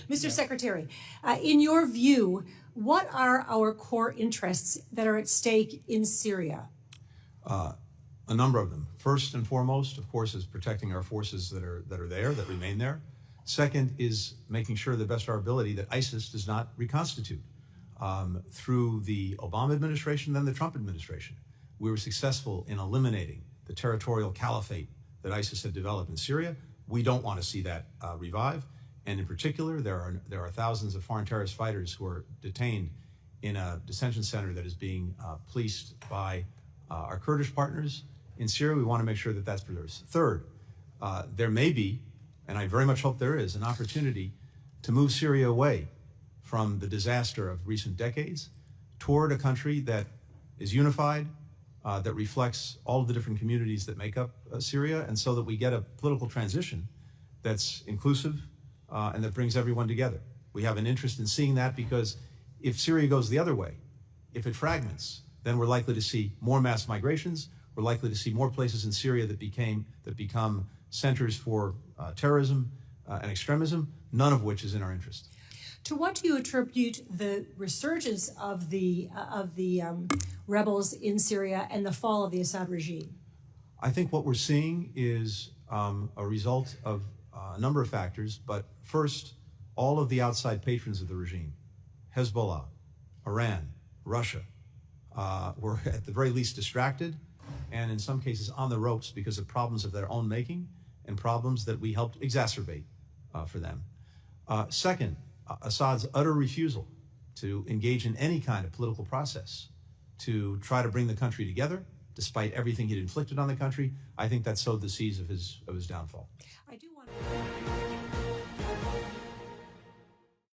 Mr. Secretary, in your view, what are our core interests that are at stake in Syria? A number of them. First and foremost, of course, is protecting our forces that are there, that remain there. Second is making sure, to the best of our ability, that ISIS does not reconstitute. Through the Obama administration, then the Trump administration, we were successful in eliminating the territorial caliphate that ISIS had developed in Syria. We don't want to see that revive. And in particular, there are thousands of foreign terrorist fighters who are detained in a detention center that is being policed by our Kurdish partners in Syria. We want to make sure that that's preserved. Third, there may be, and I very much hope there is, an opportunity to move Syria away from the disaster of recent decades toward a country that is unified, that reflects all of the different communities that make up Syria, and so that we get a political transition that's inclusive and that brings everyone together. We have an interest in seeing that, because if Syria goes the other way, if it fragments, then we're likely to see more mass migrations. We're likely to see more places in Syria that become centers for terrorism and extremism, none of which is in our interest. To what do you attribute the resurgence of the rebels in Syria and the fall of the Assad regime? I think what we're seeing is a result of a number of factors, but first, all of the outside patrons of the regime, Hezbollah, Iran, Russia, were at the very least distracted and in some cases on the ropes because of problems of their own making and problems that we helped exacerbate for them. Second, Assad's utter refusal to engage in any kind of political process to try to bring the country together, despite everything he'd inflicted on the country. I think that sowed the seeds of his downfall. I do want to